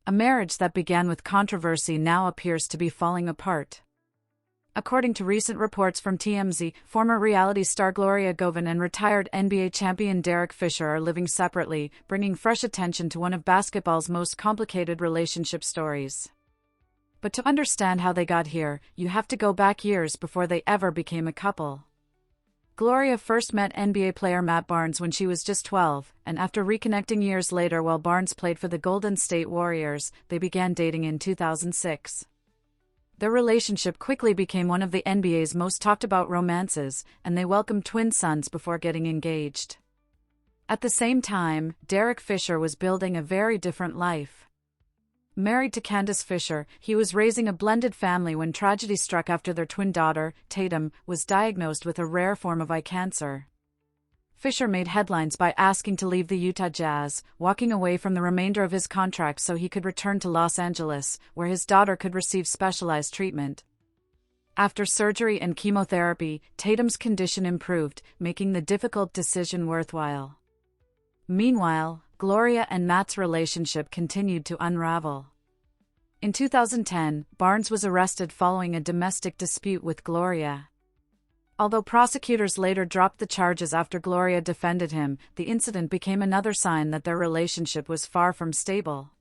A marriage that began with controversy now appears to be falling apart. According to recent reports from TMZ, former reality star Gloria Govan and retired NBA champion Derek Fisher are living separately, bringing fresh attention to one of basketball's most complicated relationship stories. But to understand how they got here, you have to go back years before they ever became a couple. Gloria first met NBA player Matt Barnes when she was just 12, and after reconnecting years later while Barnes played for the Golden State Warriors, they began dating in 2006. Their relationship quickly became one of the NBA's most talked about romances, and they welcomed twin sons before getting engaged. At the same time, Derek Fisher was building a very different life. Married to Candace Fisher, he was raising a blended family when tragedy struck after their twin daughter, Tatum, was diagnosed with a rare form of eye cancer. Fisher made headlines by asking to leave the Utah Jazz, walking away from the remainder of his contract so he could return to Los Angeles, where his daughter could receive specialized treatment. After surgery and chemotherapy, Tatum's condition improved, making the difficult decision worthwhile. Meanwhile, Gloria and Matt's relationship continued to unravel. In 2010, Barnes was arrested following a domestic dispute with Gloria. Although prosecutors later dropped the charges after Gloria defended him, the incident became another sign that their relationship was far from stable.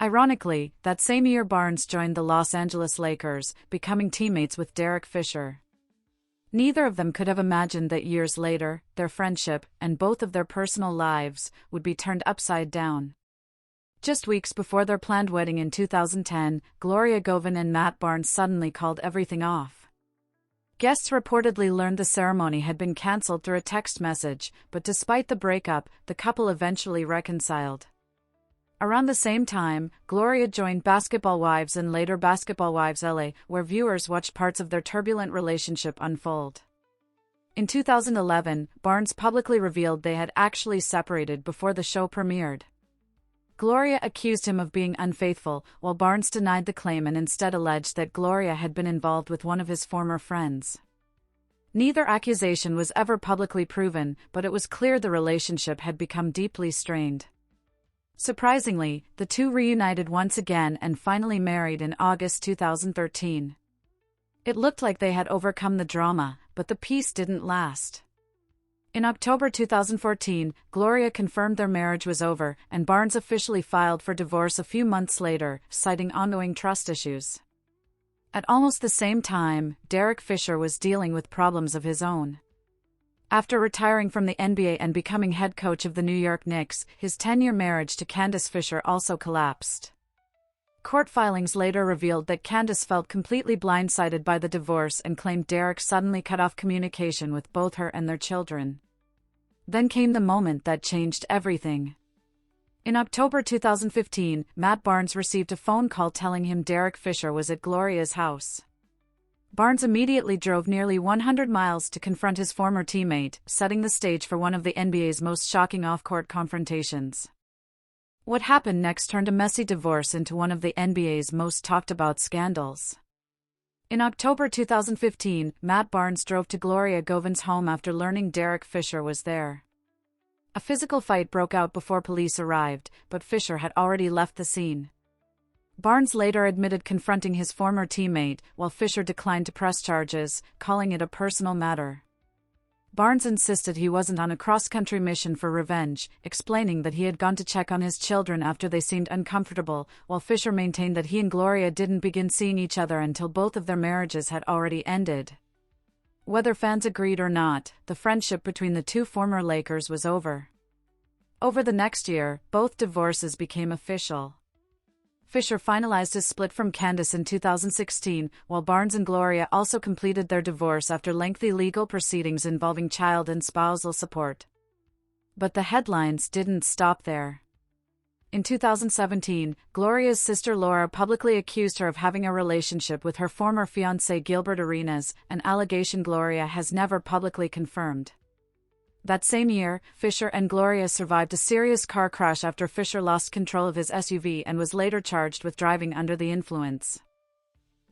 Ironically, that same year Barnes joined the Los Angeles Lakers, becoming teammates with Derek Fisher. Neither of them could have imagined that years later, their friendship, and both of their personal lives, would be turned upside down. Just weeks before their planned wedding in 2010, Gloria Govan and Matt Barnes suddenly called everything off. Guests reportedly learned the ceremony had been cancelled through a text message, but despite the breakup, the couple eventually reconciled. Around the same time, Gloria joined Basketball Wives and later Basketball Wives LA, where viewers watched parts of their turbulent relationship unfold. In 2011, Barnes publicly revealed they had actually separated before the show premiered. Gloria accused him of being unfaithful, while Barnes denied the claim and instead alleged that Gloria had been involved with one of his former friends. Neither accusation was ever publicly proven, but it was clear the relationship had become deeply strained. Surprisingly, the two reunited once again and finally married in August 2013. It looked like they had overcome the drama, but the peace didn't last. In October 2014, Gloria confirmed their marriage was over, and Barnes officially filed for divorce a few months later, citing ongoing trust issues. At almost the same time, Derek Fisher was dealing with problems of his own. After retiring from the NBA and becoming head coach of the New York Knicks, his 10-year marriage to Candace Fisher also collapsed. Court filings later revealed that Candace felt completely blindsided by the divorce and claimed Derek suddenly cut off communication with both her and their children. Then came the moment that changed everything. In October 2015, Matt Barnes received a phone call telling him Derek Fisher was at Gloria's house. Barnes immediately drove nearly 100 miles to confront his former teammate, setting the stage for one of the NBA's most shocking off-court confrontations. What happened next turned a messy divorce into one of the NBA's most talked-about scandals. In October 2015, Matt Barnes drove to Gloria Govan's home after learning Derek Fisher was there. A physical fight broke out before police arrived, but Fisher had already left the scene. Barnes later admitted confronting his former teammate, while Fisher declined to press charges, calling it a personal matter. Barnes insisted he wasn't on a cross-country mission for revenge, explaining that he had gone to check on his children after they seemed uncomfortable, while Fisher maintained that he and Gloria didn't begin seeing each other until both of their marriages had already ended. Whether fans agreed or not, the friendship between the two former Lakers was over. Over the next year, both divorces became official. Fisher finalized his split from Candace in 2016, while Barnes and Gloria also completed their divorce after lengthy legal proceedings involving child and spousal support. But the headlines didn't stop there. In 2017, Gloria's sister Laura publicly accused her of having a relationship with her former fiancé Gilbert Arenas, an allegation Gloria has never publicly confirmed. That same year, Fisher and Gloria survived a serious car crash after Fisher lost control of his SUV and was later charged with driving under the influence.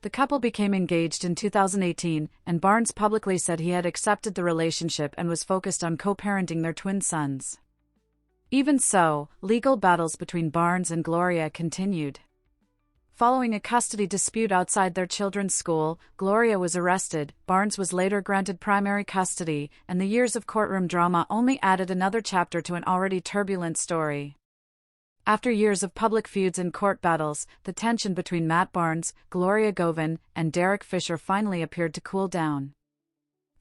The couple became engaged in 2018, and Barnes publicly said he had accepted the relationship and was focused on co-parenting their twin sons. Even so, legal battles between Barnes and Gloria continued. Following a custody dispute outside their children's school, Gloria was arrested. Barnes was later granted primary custody, and the years of courtroom drama only added another chapter to an already turbulent story. After years of public feuds and court battles, the tension between Matt Barnes, Gloria Govan, and Derek Fisher finally appeared to cool down.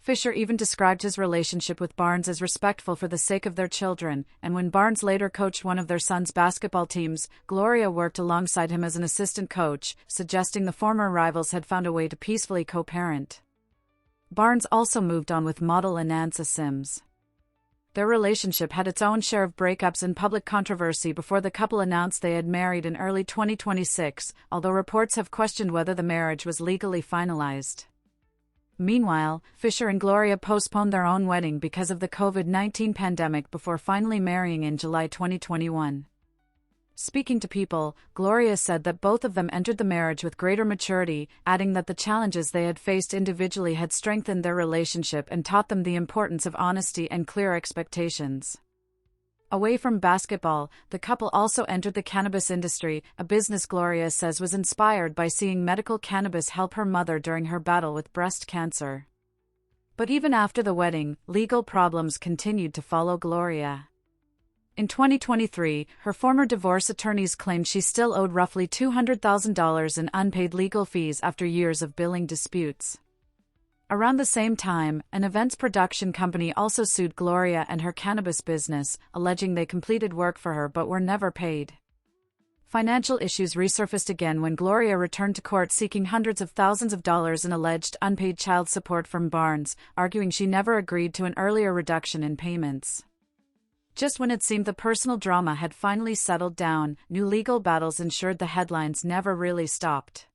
Fisher even described his relationship with Barnes as respectful for the sake of their children, and when Barnes later coached one of their sons' basketball teams, Gloria worked alongside him as an assistant coach, suggesting the former rivals had found a way to peacefully co-parent. Barnes also moved on with model Anansa Sims. Their relationship had its own share of breakups and public controversy before the couple announced they had married in early 2026, although reports have questioned whether the marriage was legally finalized. Meanwhile, Fisher and Gloria postponed their own wedding because of the COVID-19 pandemic before finally marrying in July 2021. Speaking to People, Gloria said that both of them entered the marriage with greater maturity, adding that the challenges they had faced individually had strengthened their relationship and taught them the importance of honesty and clear expectations. Away from basketball, the couple also entered the cannabis industry, a business Gloria says was inspired by seeing medical cannabis help her mother during her battle with breast cancer. But even after the wedding, legal problems continued to follow Gloria. In 2023, her former divorce attorneys claimed she still owed roughly $200,000 in unpaid legal fees after years of billing disputes. Around the same time, an events production company also sued Gloria and her cannabis business, alleging they completed work for her but were never paid. Financial issues resurfaced again when Gloria returned to court seeking hundreds of thousands of dollars in alleged unpaid child support from Barnes, arguing she never agreed to an earlier reduction in payments. Just when it seemed the personal drama had finally settled down, new legal battles ensured the headlines never really stopped.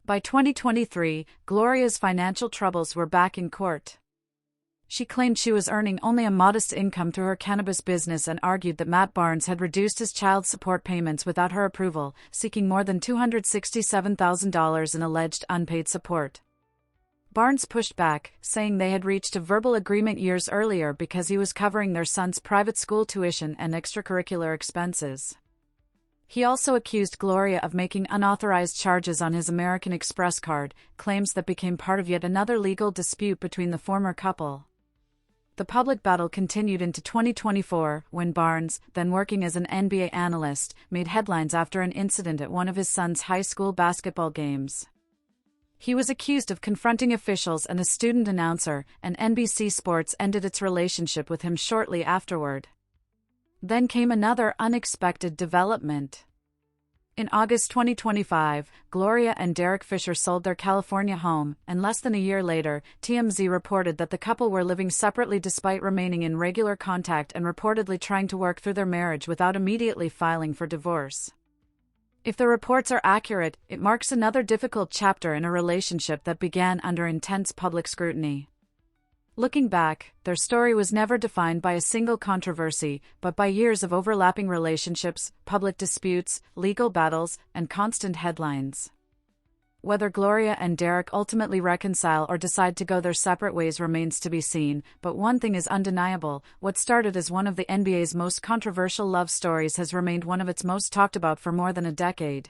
By 2023, Gloria's financial troubles were back in court. She claimed she was earning only a modest income through her cannabis business and argued that Matt Barnes had reduced his child support payments without her approval, seeking more than $267,000 in alleged unpaid support. Barnes pushed back, saying they had reached a verbal agreement years earlier because he was covering their son's private school tuition and extracurricular expenses. He also accused Gloria of making unauthorized charges on his American Express card, claims that became part of yet another legal dispute between the former couple. The public battle continued into 2024, when Barnes, then working as an NBA analyst, made headlines after an incident at one of his son's high school basketball games. He was accused of confronting officials and a student announcer, and NBC Sports ended its relationship with him shortly afterward. Then came another unexpected development. In August 2025, Gloria and Derek Fisher sold their California home, and less than a year later, TMZ reported that the couple were living separately despite remaining in regular contact and reportedly trying to work through their marriage without immediately filing for divorce. If the reports are accurate, it marks another difficult chapter in a relationship that began under intense public scrutiny. Looking back, their story was never defined by a single controversy, but by years of overlapping relationships, public disputes, legal battles, and constant headlines. Whether Gloria and Derek ultimately reconcile or decide to go their separate ways remains to be seen, but one thing is undeniable: what started as one of the NBA's most controversial love stories has remained one of its most talked about for more than a decade.